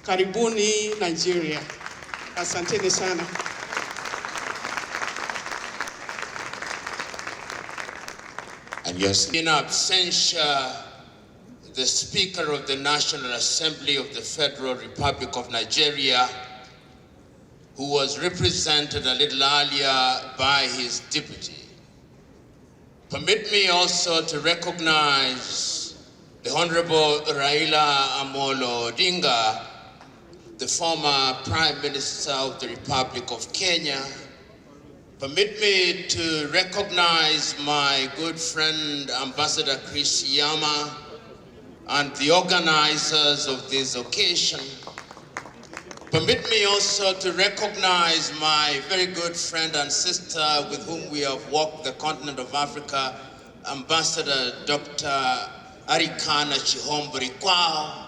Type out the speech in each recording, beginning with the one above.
Karibuni Nigeria. Asanteni sana. And yes, in absentia, the Speaker of the National Assembly of the Federal Republic of Nigeria, who was represented a little earlier by his deputy. Permit me also to recognize the Honorable Raila Amolo Odinga, the former Prime Minister of the Republic of Kenya. Permit me to recognize my good friend, Ambassador Chris Yama, and the organizers of this occasion. Permit me also to recognize my very good friend and sister with whom we have walked the continent of Africa, Ambassador Dr. Arikana Chihombo-Rikwao,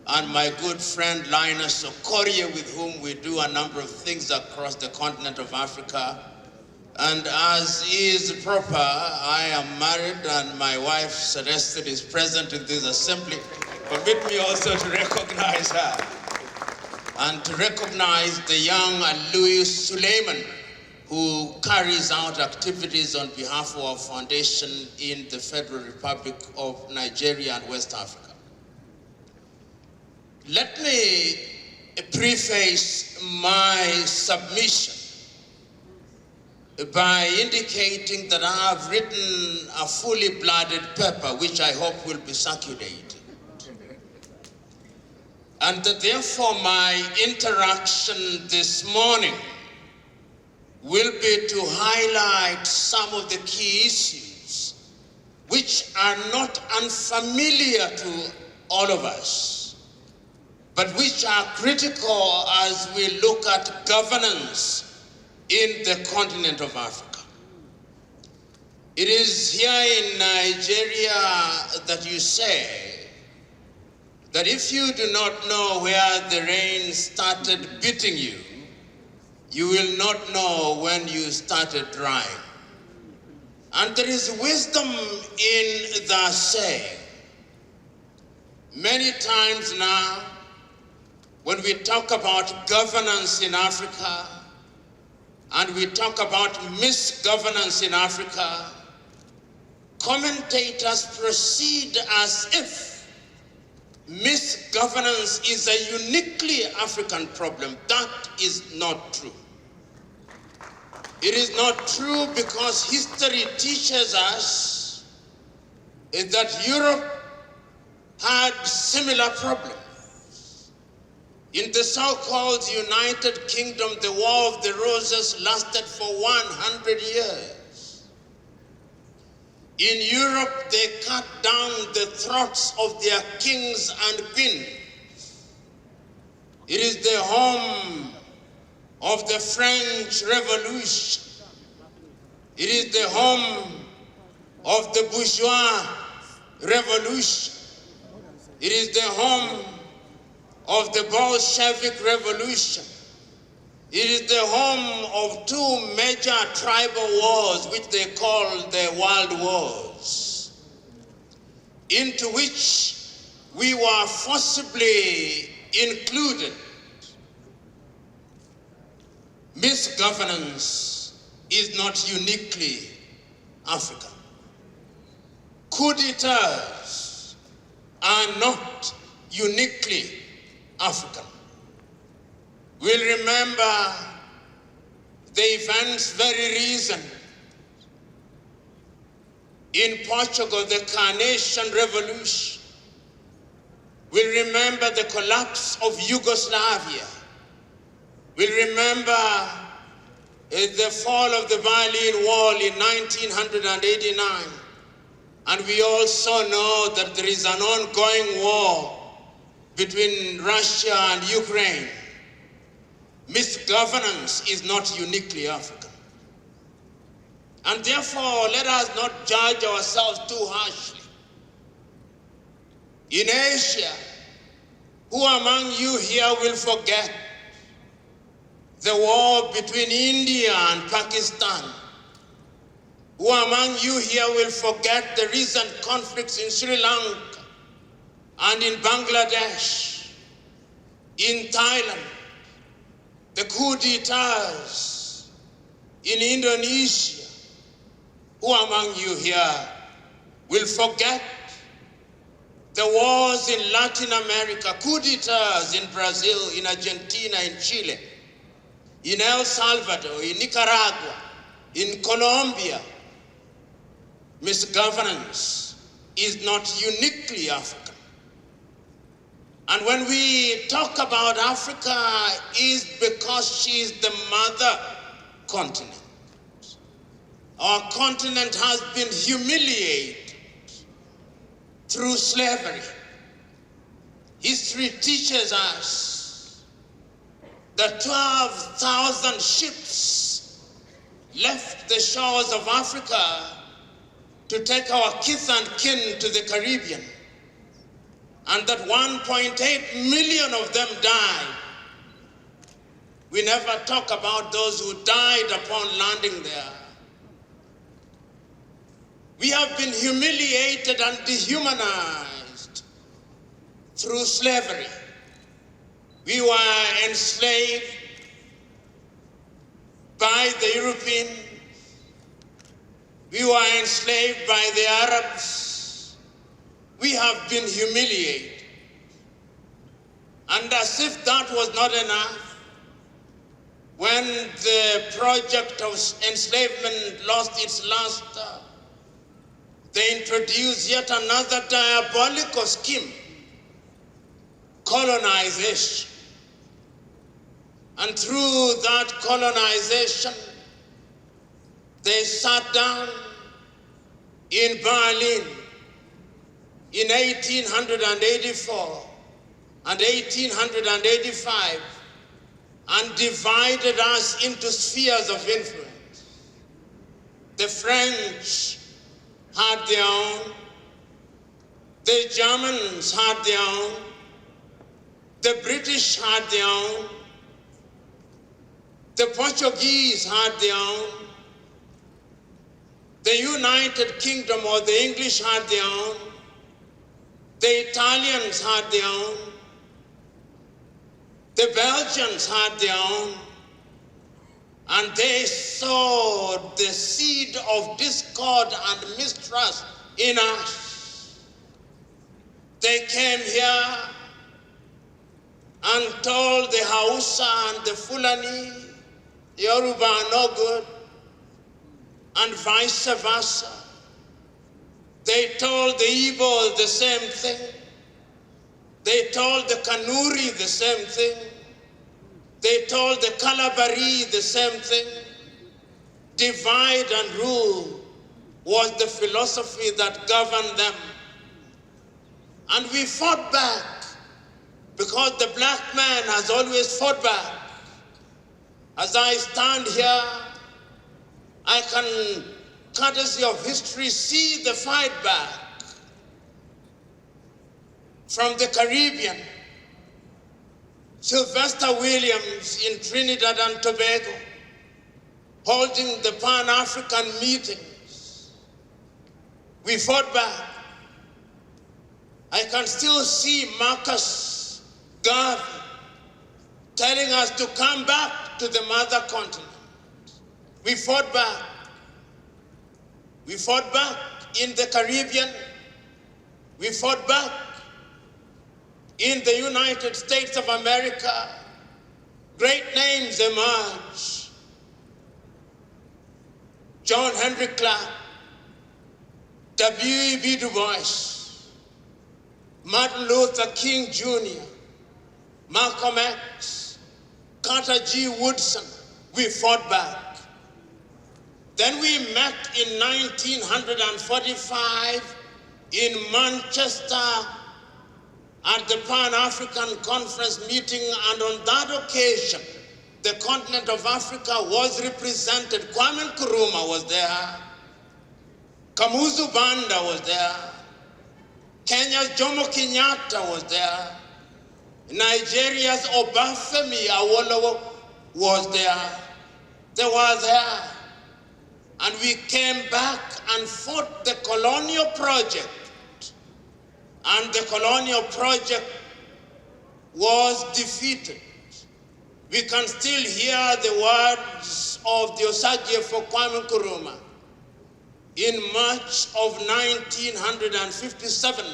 and my good friend Linus Okorie, with whom we do a number of things across the continent of Africa. And as is proper, I am married and my wife Celeste is present in this assembly. Permit me also to recognize her and to recognize the young Louis Suleiman, who carries out activities on behalf of our foundation in the Federal Republic of Nigeria and West Africa. Let me preface my submission by indicating that I have written a fully blooded paper, which I hope will be circulated. And that therefore my interaction this morning will be to highlight some of the key issues which are not unfamiliar to all of us, but which are critical as we look at governance in the continent of Africa. It is here in Nigeria that you say that if you do not know where the rain started beating you, you will not know when you started drying. And there is wisdom in the saying. Many times now, when we talk about governance in Africa, and we talk about misgovernance in Africa, commentators proceed as if misgovernance is a uniquely African problem. That is not true. It is not true because history teaches us that Europe had similar problems. In the so-called United Kingdom, the War of the Roses lasted for 100 years. In Europe, they cut down the throats of their kings and queens. It is the home of the French Revolution. It is the home of the bourgeois revolution. It is the home of the Bolshevik Revolution. It is the home of two major tribal wars, which they call the World Wars, into which we were forcibly included. Misgovernance is not uniquely African. Coup d'etats are not uniquely African. We'll remember the events very recent. In Portugal, the Carnation Revolution. We'll remember the collapse of Yugoslavia. We'll remember the fall of the Berlin Wall in 1989. And we also know that there is an ongoing war between Russia and Ukraine. Misgovernance is not uniquely African. And therefore, let us not judge ourselves too harshly. In Asia, who among you here will forget the war between India and Pakistan? Who among you here will forget the recent conflicts in Sri Lanka and in Bangladesh? in Thailand, the coup d'etats in Indonesia. Who among you here will forget the wars in Latin America, coup d'etats in Brazil, in Argentina, in Chile, in El Salvador, in Nicaragua, in Colombia? Misgovernance is not uniquely African. And when we talk about Africa, is because she is the mother continent. Our continent has been humiliated through slavery. History teaches us that 12,000 ships left the shores of Africa to take our kith and kin to the Caribbean, and that 1.8 million of them died. We never talk about those who died upon landing there. We have been humiliated and dehumanized through slavery. We were enslaved by the Europeans. We were enslaved by the Arabs. We have been humiliated. And as if that was not enough, when the project of enslavement lost its luster, they introduced yet another diabolical scheme, colonization. And through that colonization, they sat down in Berlin in 1884 and 1885 and divided us into spheres of influence. The French had their own, the Germans had their own, the British had their own, the Portuguese had their own, the United Kingdom or the English had their own, the Italians had their own, the Belgians had their own, and they sowed the seed of discord and mistrust in us. They came here and told the Hausa and the Fulani, Yoruba are no good, and vice versa. They told the Igbo the same thing. They told the Kanuri the same thing. They told the Kalabari the same thing. Divide and rule was the philosophy that governed them. And we fought back because the black man has always fought back. As I stand here, I can, courtesy of history, see the fight back from the Caribbean. Sylvester Williams in Trinidad and Tobago, holding the Pan-African meetings. We fought back. I can still see Marcus Garvey telling us to come back to the mother continent. We fought back. We fought back in the Caribbean. We fought back in the United States of America. Great names emerge. John Henry Clark, W.E.B. Du Bois, Martin Luther King Jr., Malcolm X, Carter G. Woodson. We fought back. Then we met in 1945 in Manchester at the Pan-African Conference meeting, and on that occasion, the continent of Africa was represented. Kwame Nkrumah was there, Kamuzu Banda was there, Kenya's Jomo Kenyatta was there, Nigeria's Obafemi Awolowo was there. They were there. And we came back and fought the colonial project. And the colonial project was defeated. We can still hear the words of the Osagyefo Kwame Nkrumah in March of 1957,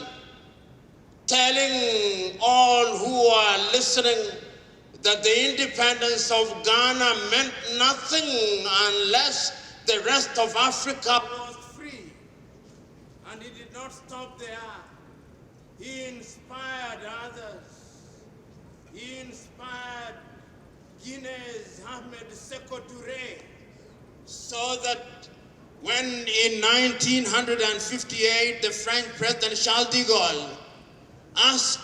telling all who are listening that the independence of Ghana meant nothing unless the rest of Africa was free. And he did not stop there. He inspired others. He inspired Guinea's Ahmed Sékou Touré, so that when in 1958 the French President Charles de Gaulle asked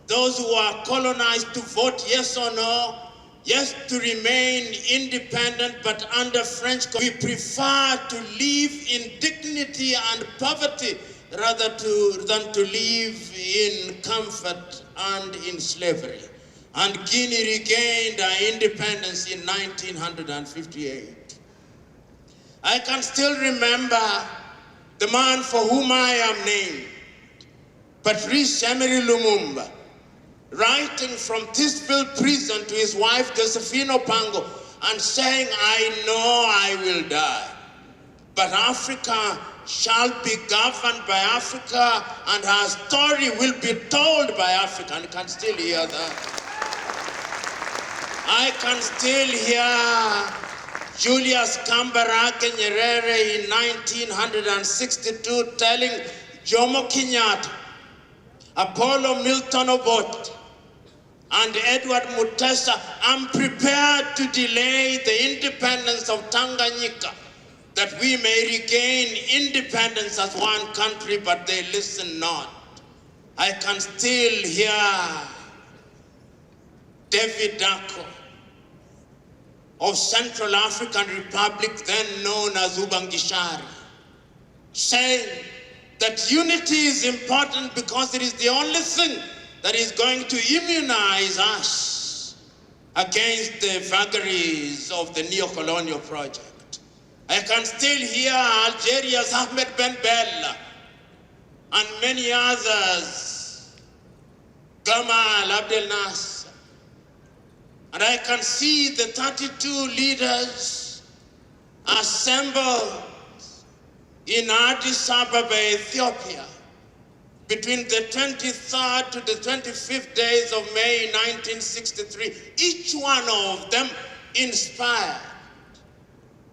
those who are colonized to vote yes or no, yes to remain independent but under French, we prefer to live in dignity and poverty rather than to live in comfort and in slavery. And Guinea regained her independence in 1958. I can still remember the man for whom I am named, Patrice Emery Lumumba, writing from Tisville prison to his wife Josephine Opango and saying, I know I will die, but Africa shall be governed by Africa and her story will be told by Africa. And you can still hear that. I can still hear Julius Kambarage Nyerere in 1962 telling Jomo Kenyatta, Apollo Milton Obote, and Edward Mutesa, I'm prepared to delay the independence of Tanganyika, that we may regain independence as one country, but they listen not. I can still hear David Dako of Central African Republic, then known as Ubangishari, saying that unity is important because it is the only thing that is going to immunize us against the vagaries of the neo-colonial project. I can still hear Algeria's Ahmed Ben Bella and many others, Gamal Abdel Nasser. And I can see the 32 leaders assembled in Addis Ababa, Ethiopia, between the 23rd to the 25th days of May 1963, each one of them inspired.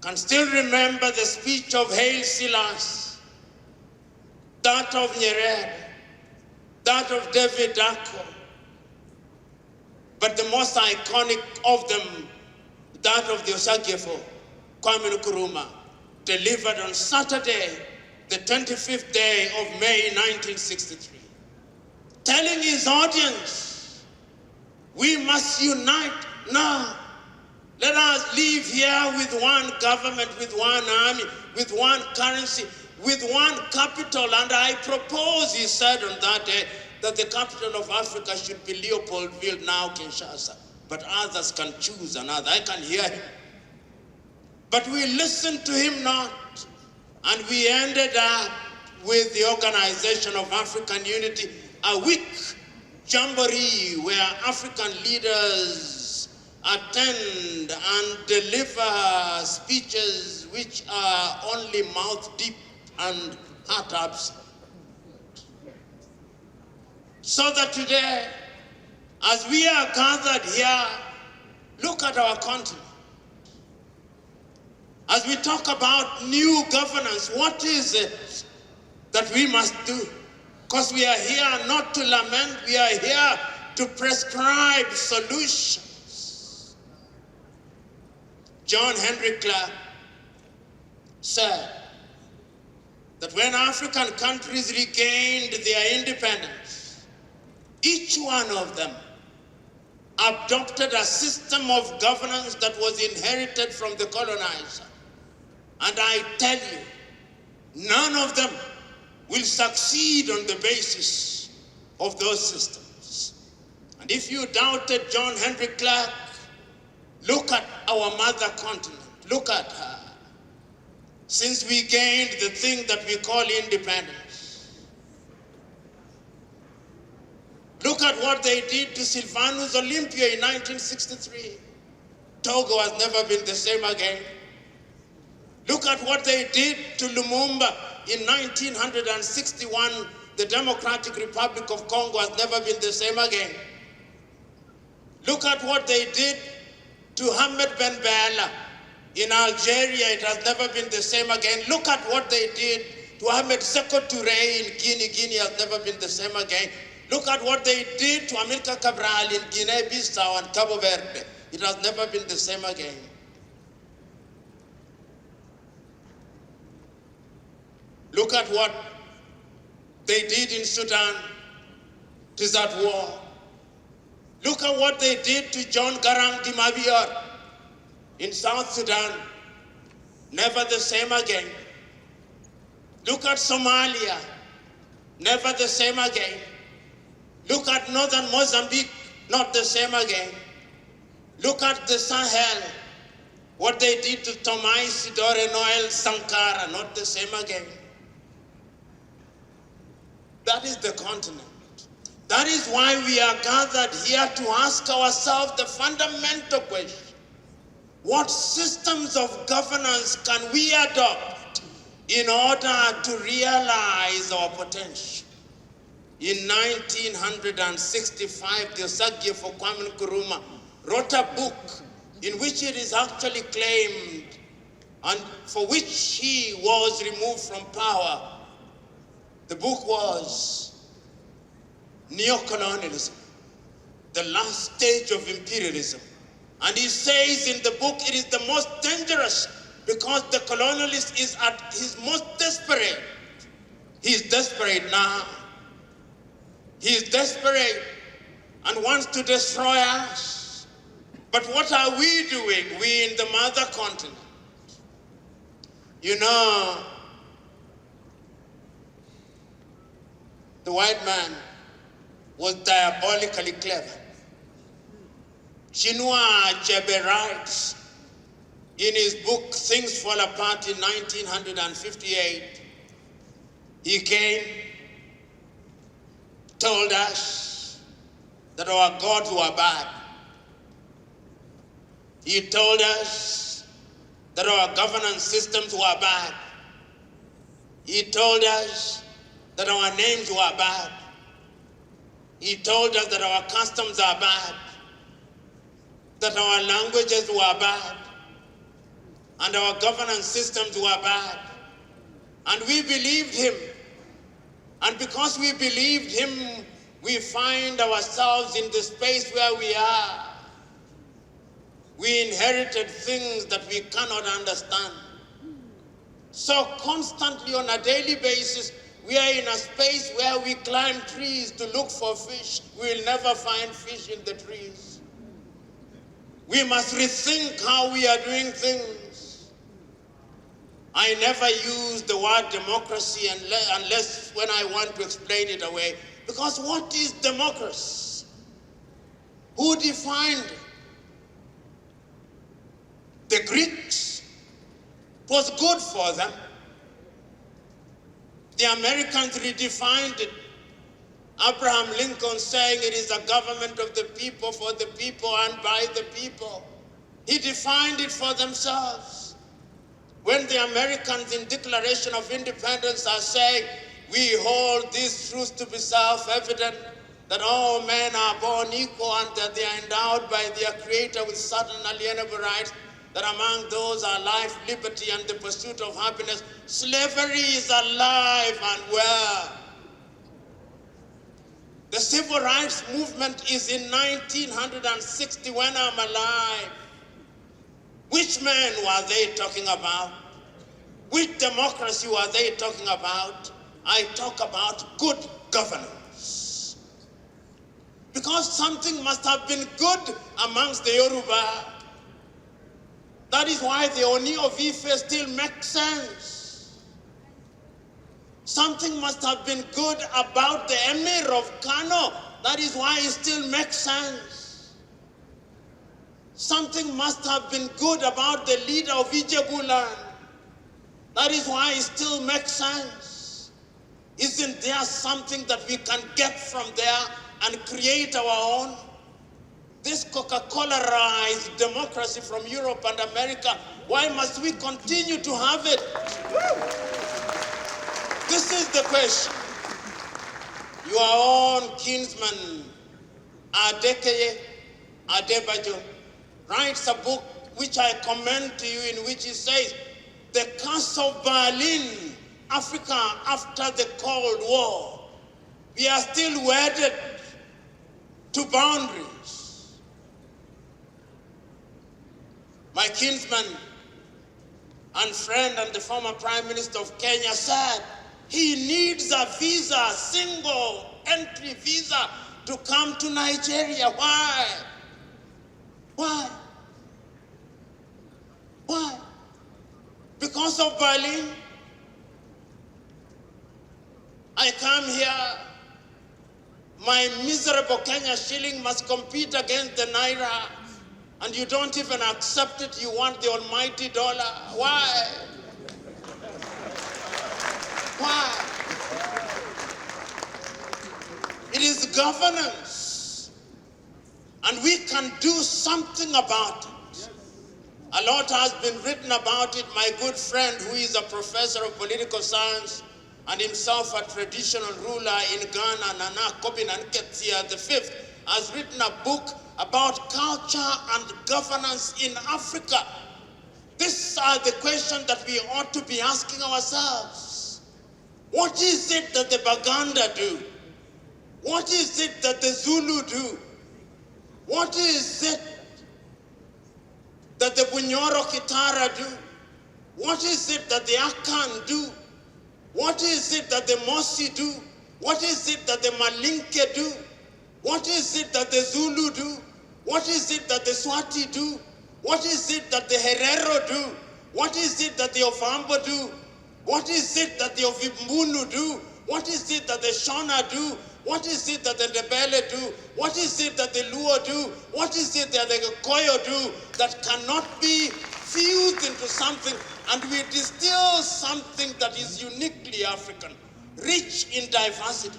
Can still remember the speech of Haile Selassie, that of Nyerere, that of David Dako, but the most iconic of them, that of the Osagyefo Kwame Nkrumah, delivered on Saturday, the 25th day of May 1963, telling his audience, we must unite now. Let us live here with one government, with one army, with one currency, with one capital. And I propose, he said on that day, that the capital of Africa should be Leopoldville, now Kinshasa. But others can choose another. I can hear him. But we listened to him not. And we ended up with the Organization of African Unity, a week jamboree where African leaders attend and deliver speeches which are only mouth deep and heart absent. So that today, as we are gathered here, look at our continent. As we talk about new governance, what is it that we must do? Because we are here not to lament, we are here to prescribe solutions. John Henry Clark said that when African countries regained their independence, each one of them adopted a system of governance that was inherited from the colonizer. And I tell you, none of them will succeed on the basis of those systems. And if you doubted John Henry Clark, look at our mother continent. Look at her. Since we gained the thing that we call independence, look Look at what they did to Sylvanus Olympia in 1963. Togo has never been the same again. Look at what they did to Lumumba in 1961. The Democratic Republic of Congo has never been the same again. Look at what they did to Ahmed Ben Bella in Algeria. It has never been the same again. Look at what they did to Ahmed Sékou Touré in Guinea. Guinea has never been the same again. Look at what they did to Amilcar Cabral in Guinea-Bissau and Cabo Verde. It has never been the same again. Look at what they did in Sudan, to that war. Look at what they did to John Garang di Mabior in South Sudan. Never the same again. Look at Somalia. Never the same again. Look at northern Mozambique. Not the same again. Look at the Sahel. What they did to Tomai Sidore Noel Sankara. Not the same again. That is the continent. That is why we are gathered here to ask ourselves the fundamental question. What systems of governance can we adopt in order to realize our potential? In 1965, the Osagyefo Kwame Nkrumah wrote a book in which it is actually claimed, and for which he was removed from power. The book was Neocolonialism, the last stage of imperialism. And he says in the book it is the most dangerous because the colonialist is at his most desperate. He is desperate now. He is desperate and wants to destroy us. But what are we doing, we in the mother continent? You know, the white man was diabolically clever. Chinua Achebe writes in his book, Things Fall Apart, in 1958, he came, told us that our gods were bad. He told us that our governance systems were bad. He told us that our names were bad. He told us that our customs are bad, that our languages were bad, and our governance systems were bad. And we believed him. And because we believed him, we find ourselves in the space where we are. We inherited things that we cannot understand. So constantly on a daily basis, we are in a space where we climb trees to look for fish. We will never find fish in the trees. We must rethink how we are doing things. I never use the word democracy unless when I want to explain it away. Because what is democracy? Who defined it? The Greeks. It was good for them. The Americans redefined it. Abraham Lincoln saying it is a government of the people, for the people, and by the people. He defined it for themselves. When the Americans in Declaration of Independence are saying, we hold these truths to be self-evident, that all men are born equal and that they are endowed by their Creator with certain alienable rights, that among those are life, liberty, and the pursuit of happiness. Slavery is alive and well. The civil rights movement is in 1960 when I'm alive. Which men were they talking about? Which democracy were they talking about? I talk about good governance. Because something must have been good amongst the Yoruba. That is why the Oni of Ife still makes sense. Something must have been good about the Emir of Kano. That is why it still makes sense. Something must have been good about the leader of Ijebuland. That is why it still makes sense. Isn't there something that we can get from there and create our own? This Coca-Cola-ized democracy from Europe and America, why must we continue to have it? This is the question. Your own kinsman, Adekeye Adebayo, writes a book which I commend to you, in which he says, the curse of Berlin, Africa after the Cold War. We are still wedded to boundaries. My kinsman and friend and the former Prime Minister of Kenya said he needs a visa, single entry visa, to come to Nigeria. Why? Why? Why? Because of Berlin? I come here, my miserable Kenya shilling must compete against the Naira, and you don't even accept it. You want the almighty dollar. Why? Why? It is governance, and we can do something about it. A lot has been written about it. My good friend, who is a professor of political science and himself a traditional ruler in Ghana, Nana Kobin Nketiah V, has written a book about culture and governance in Africa. These are the questions that we ought to be asking ourselves. What is it that the Baganda do? What is it that the Zulu do? What is it that the Bunyoro Kitara do? What is it that the Akan do? What is it that the Mosi do? What is it that the Malinke do? What is it that the Zulu do? What is it that the Swati do? What is it that the Herero do? What is it that the Ovambo do? What is it that the Ovimbunu do? What is it that the Shona do? What is it that the Ndebele do? What is it that the Luo do? What is it that the Koyo do that cannot be fused into something, and we distill something that is uniquely African, rich in diversity?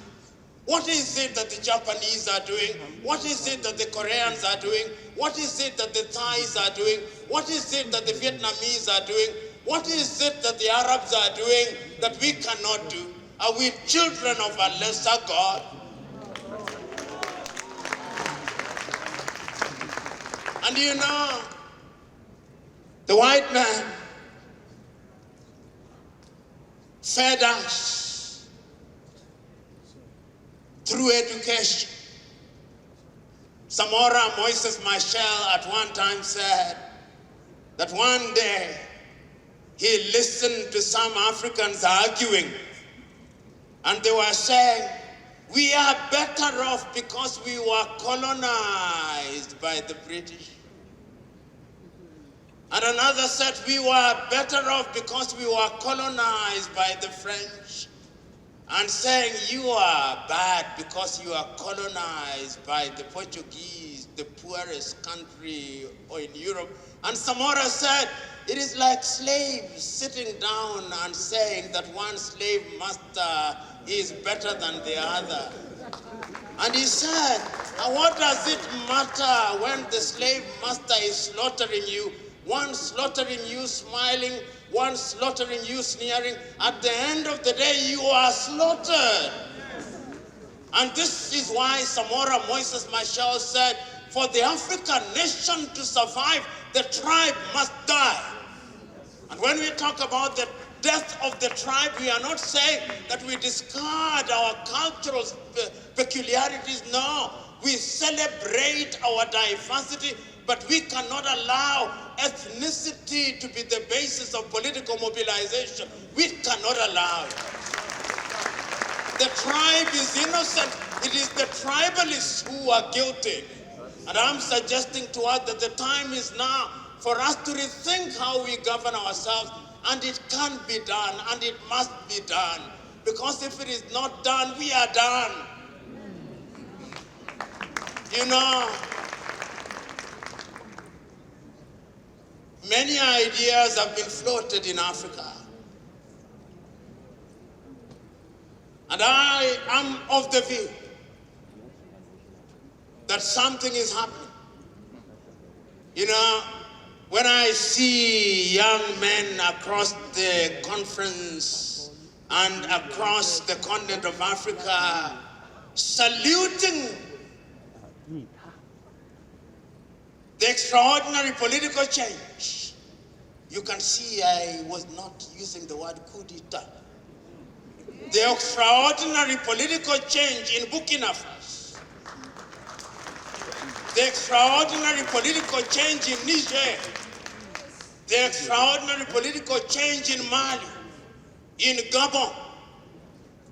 What is it that the Japanese are doing? What is it that the Koreans are doing? What is it that the Thais are doing? What is it that the Vietnamese are doing? What is it that the Arabs are doing that we cannot do? Are we children of a lesser God? And you know, the white man fed us through education. Samora Moises Machel at one time said that one day he listened to some Africans arguing, and they were saying, we are better off because we were colonized by the British. And another said we were better off because we were colonized by the French. And saying you are bad because you are colonized by the Portuguese, the poorest country in Europe. And Samora said it is like slaves sitting down and saying that one slave master is better than the other. And he said, what does it matter when the slave master is slaughtering you? One slaughtering you smiling, one slaughtering you sneering. At the end of the day, you are slaughtered. And this is why Samora Moises Machel said, for the African nation to survive, the tribe must die. And when we talk about the death of the tribe, we are not saying that we discard our cultural peculiarities. No, we celebrate our diversity, but we cannot allow ethnicity to be the basis of political mobilization. We cannot allow it. The tribe is innocent. It is the tribalists who are guilty. And I'm suggesting to us that the time is now for us to rethink how we govern ourselves, and it can be done, and it must be done. Because if it is not done, we are done. You know, many ideas have been floated in Africa. And I am of the view that something is happening. You know, when I see young men across the conference and across the continent of Africa saluting the extraordinary political change, you can see I was not using the word coup d'etat. The extraordinary political change in Burkina Faso, the extraordinary political change in Niger, the extraordinary political change in Mali, in Gabon,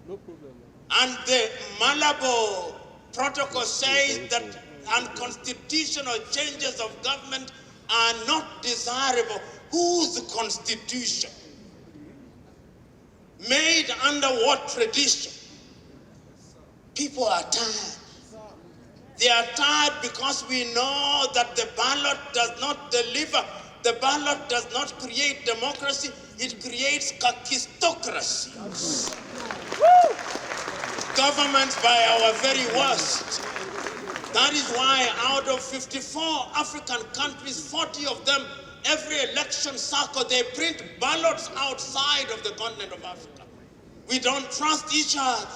and the Malabo Protocol says that unconstitutional changes of government are not desirable. Whose constitution? Made under what tradition? People are tired. They are tired because we know that the ballot does not deliver. The ballot does not create democracy, it creates kakistocracy. Governments by our very worst. That is why out of 54 African countries, 40 of them, every election cycle, they print ballots outside of the continent of Africa. We don't trust each other.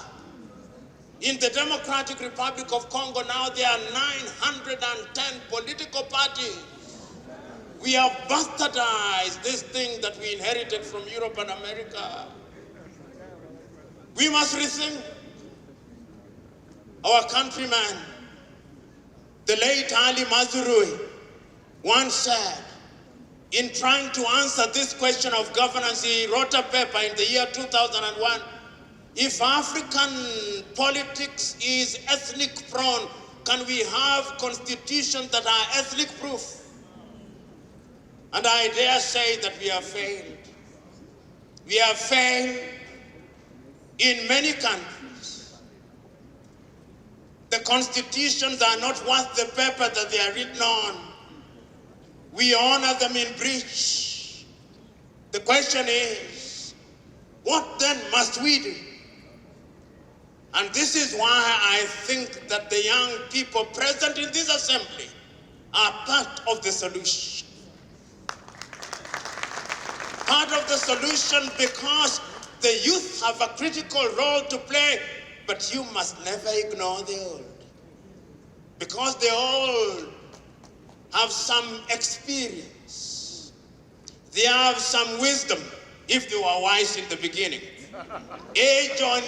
In the Democratic Republic of Congo now, there are 910 political parties. We have bastardized this thing that we inherited from Europe and America. We must rethink. Our countryman, the late Ali Mazrui, once said, in trying to answer this question of governance, he wrote a paper in the year 2001. If African politics is ethnic prone, can we have constitutions that are ethnic proof? And I dare say that we have failed. We have failed in many countries. The constitutions are not worth the paper that they are written on. We honor them in breach. The question is, what then must we do? And this is why I think that the young people present in this assembly are part of the solution. Part of the solution because the youth have a critical role to play, but you must never ignore the old. Because the old have some experience. They have some wisdom, if they were wise in the beginning. Age on,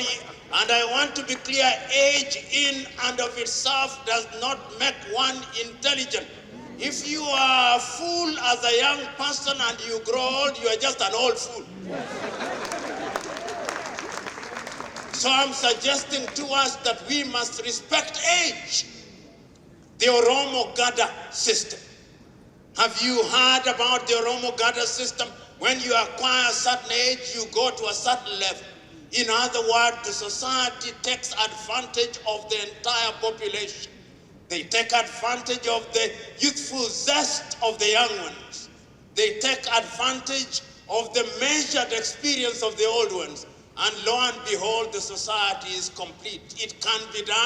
and I want to be clear, age in and of itself does not make one intelligent. If you are a fool as a young person and you grow old, you are just an old fool. So I'm suggesting to us that we must respect age. The Oromo Gada system. Have you heard about the Oromo Gada system? When you acquire a certain age, you go to a certain level. In other words, the society takes advantage of the entire population. They take advantage of the youthful zest of the young ones. They take advantage of the measured experience of the old ones. And lo and behold, the society is complete. It can be done.